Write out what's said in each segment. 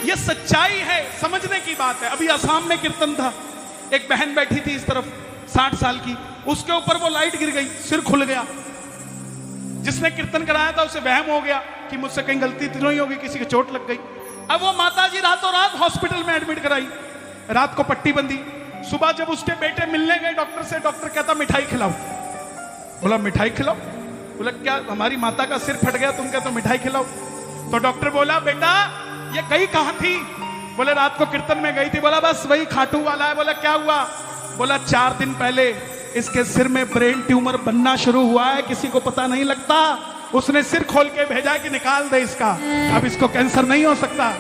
ये सच्चाई है, समझने की बात है। अभी असम में कीर्तन था, एक बहन बैठी थी इस तरफ 60 साल की, उसके ऊपर वो लाइट गिर गई, सिर खुल गया। जिसने कीर्तन कराया था उसे वहम हो गया कि मुझसे कहीं गलती तो नहीं होगी, किसी की चोट लग गई। अब वो माताजी रातों रात हॉस्पिटल में एडमिट कराई, रात को पट्टी बंधी। सुबह जब उसके बेटे मिलने गए डॉक्टर से, डॉक्टर कहता मिठाई खिलाओ। बोला मिठाई खिलाओ? बोला क्या हमारी माता का सिर फट गया, तुम कहते हो मिठाई खिलाओ? तो डॉक्टर बोला बेटा ये गई कहां थी? बोले रात को कीर्तन में गई थी। बोला बस वही खाटू वाला है। बोला क्या हुआ? बोला 4 दिन पहले इसके सिर में ब्रेन ट्यूमर बनना शुरू हुआ है, किसी को पता नहीं लगता। उसने सिर खोल के भेजा कि निकाल दे इसका, अब इसको कैंसर नहीं हो सकता।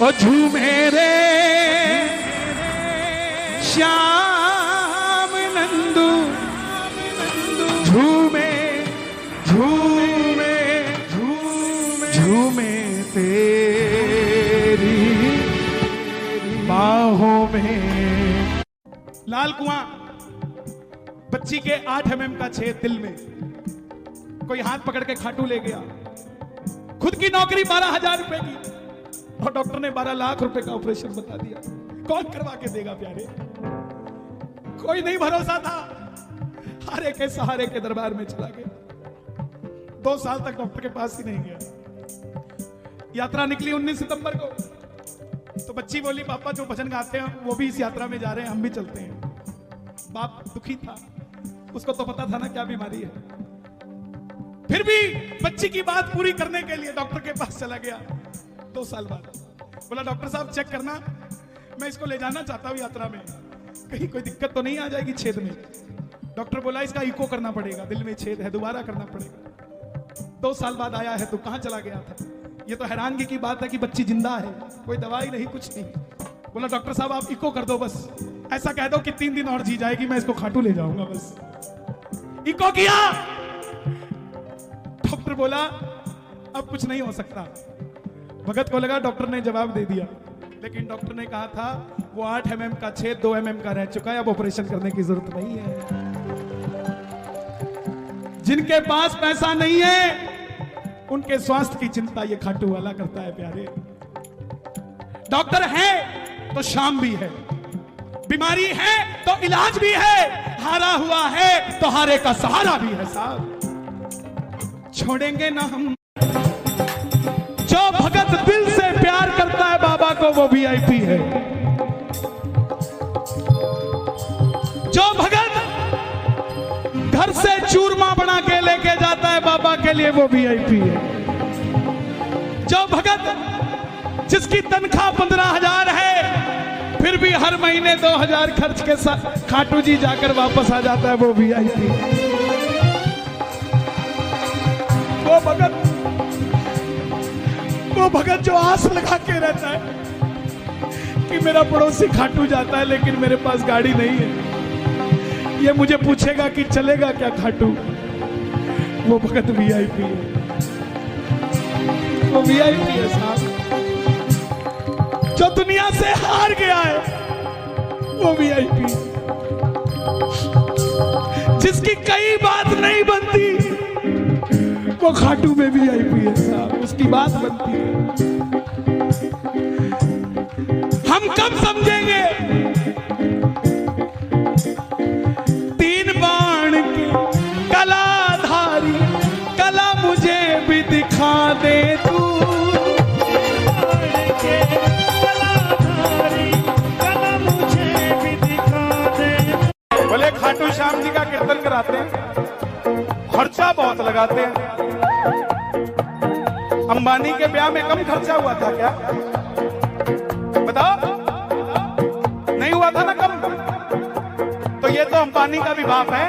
ओ झूमे रे श्याम नंदू, झूमे झूमे झूमे झूमे तेरी बाहों में। लाल कुआं, बच्ची के 8 mm का छेद दिल में, कोई हाथ पकड़ के खाटू ले गया। खुद की नौकरी 12,000 रुपए की और डॉक्टर ने 12 लाख रुपए का ऑपरेशन बता दिया। कौन करवा के देगा प्यारे? कोई नहीं भरोसा था, हारे के सहारे के दरबार में चला गया। 2 साल तक डॉक्टर के पास ही नहीं गया। यात्रा निकली 19 सितंबर को, तो बच्ची बोली पापा जो भजन गाते हैं वो भी इस यात्रा में जा रहे हैं, हम भी चलते हैं। बाप दुखी था, उसको तो पता था ना क्या बीमारी है, फिर भी बच्ची की बात पूरी करने के लिए डॉक्टर के पास चला गया। 2 साल बाद बोला डॉक्टर साहब चेक करना, मैं इसको ले जाना चाहता हूं यात्रा में, कहीं कोई दिक्कत तो नहीं आ जाएगी छेद में। डॉक्टर बोला इसका इको करना पड़ेगा, दिल में छेद है, दोबारा करना पड़ेगा। 2 साल बाद आया है तो कहां चला गया था? ये तो हैरानगी की बात है कि बच्ची जिंदा है, कोई दवाई नहीं कुछ नहीं। बोला डॉक्टर साहब आप इको कर दो, बस ऐसा कह दो कि 3 दिन और जी जाएगी, मैं इसको खाटू ले जाऊंगा। बस इको किया। डॉक्टर बोला अब कुछ नहीं हो सकता। भगत को लगा डॉक्टर ने जवाब दे दिया, लेकिन डॉक्टर ने कहा था वो 8 mm का छेद 2 mm का रह चुका है, अब ऑपरेशन करने की जरूरत नहीं है। जिनके पास पैसा नहीं है उनके स्वास्थ्य की चिंता ये खाटू वाला करता है प्यारे। डॉक्टर है तो शाम भी है, बीमारी है तो इलाज भी है, हारा हुआ है तो हारे का सहारा भी है। साहब छोड़ेंगे ना हम, जो भगत दिल से प्यार करता है बाबा को वो VIP है। जो भगत घर से चूरमा बना के लेके जाता है बाबा के लिए वो VIP है। जो भगत जिसकी तनख्वाह 15,000 है फिर भी हर महीने 2,000 खर्च के साथ खाटू जी जाकर वापस आ जाता है वो VIP है। वो भगत जो आस लगा के रहता है कि मेरा पड़ोसी खाटू जाता है लेकिन मेरे पास गाड़ी नहीं है, ये मुझे पूछेगा कि चलेगा क्या खाटू, वो भगत VIP है। वो VIP है साहब। जो दुनिया से हार गया है वो VIP। जिसकी कई बात नहीं बनती वो खाटू में VIP है साहब, उसकी बात बनती है। हम कब समझेंगे 3 बाण की कलाधारी, कला मुझे भी दिखा दे तू। कला मुझे भी दिखा दे। बोले खाटू श्याम जी का कीर्तन कराते हैं, खर्चा बहुत लगाते हैं। अंबानी के ब्याह में कम खर्चा हुआ था क्या? बताओ, नहीं हुआ था ना कम? तो ये तो अंबानी का भी बाप है।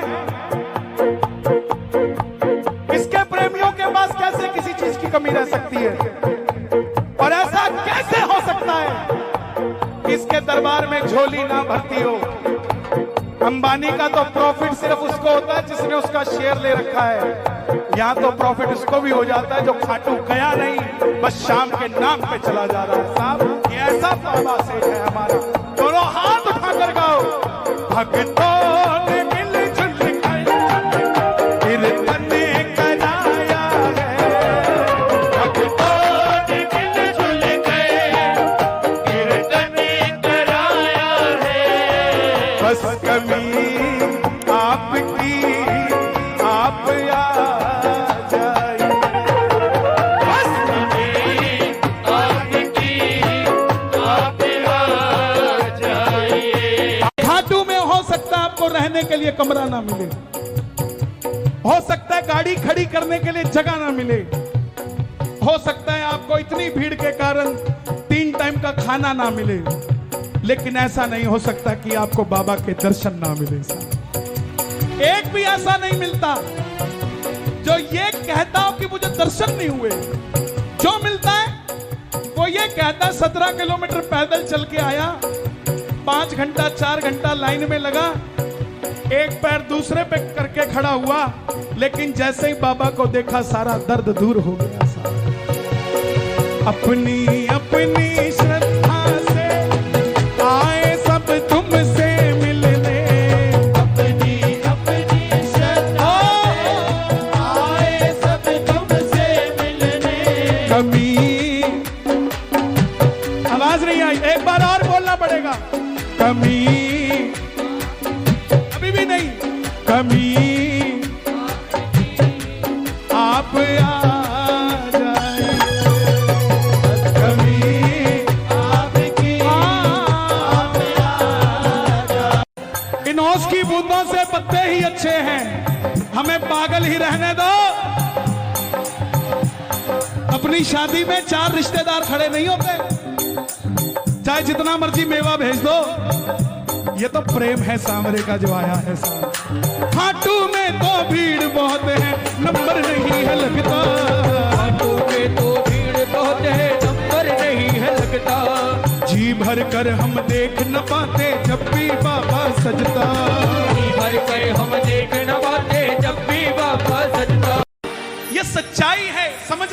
इसके प्रेमियों के पास कैसे किसी चीज की कमी रह सकती है? और ऐसा कैसे हो सकता है कि इसके दरबार में झोली ना भरती हो? अंबानी का तो प्रॉफिट सिर्फ उसको होता है जिसने उसका शेयर ले रखा है। यहाँ तो प्रॉफिट उसको भी हो जाता है जो खाटू गया नहीं, बस शाम के नाम पे चला जा रहा है। साहब ये ऐसा बाबा सेठ है हमारा। दोनों हाथ उठाकर गाओ, भक्तों ने मिलजुल कीर्तन कराया है, भक्तों ने मिलजुल के कमरा ना मिले, हो सकता है गाड़ी खड़ी करने के लिए जगह ना मिले, हो सकता है आपको इतनी भीड़ के कारण 3 टाइम का खाना ना मिले, लेकिन ऐसा नहीं हो सकता कि आपको बाबा के दर्शन ना मिले। एक भी ऐसा नहीं मिलता जो ये कहता हो कि मुझे दर्शन नहीं हुए। जो मिलता है वो ये कहता 17 किलोमीटर पैदल चल के आया, 5 घंटा 4 घंटा लाइन में लगा, एक पैर दूसरे पे करके खड़ा हुआ, लेकिन जैसे ही बाबा को देखा सारा दर्द दूर हो गया। अपनी अपनी श्रद्धा से आए सब तुमसे मिलने, अपनी अपनी श्रद्धा आए सब तुमसे मिलने। कमी, आवाज नहीं आई, एक बार और बोलना पड़ेगा। कमी, अभी भी नहीं, कमी आप आ जाए, कमी आपकी आप आ जाए। इन ओस की बूंदों से पत्ते ही अच्छे हैं, हमें पागल ही रहने दो। अपनी शादी में 4 रिश्तेदार खड़े नहीं होते, चाहे जितना मर्जी मेवा भेज दो। ये तो प्रेम है सांवरे का जो आया है साथ। खाटू में तो भीड़ बहुत है, नंबर नहीं है लगता। खाटू में तो भीड़ बहुत है, नंबर नहीं है लगता। जी भर कर हम देख न पाते जब भी बाबा सजता। जी भर कर हम देख न पाते जब भी बाबा सजता। ये सच्चाई है, समझने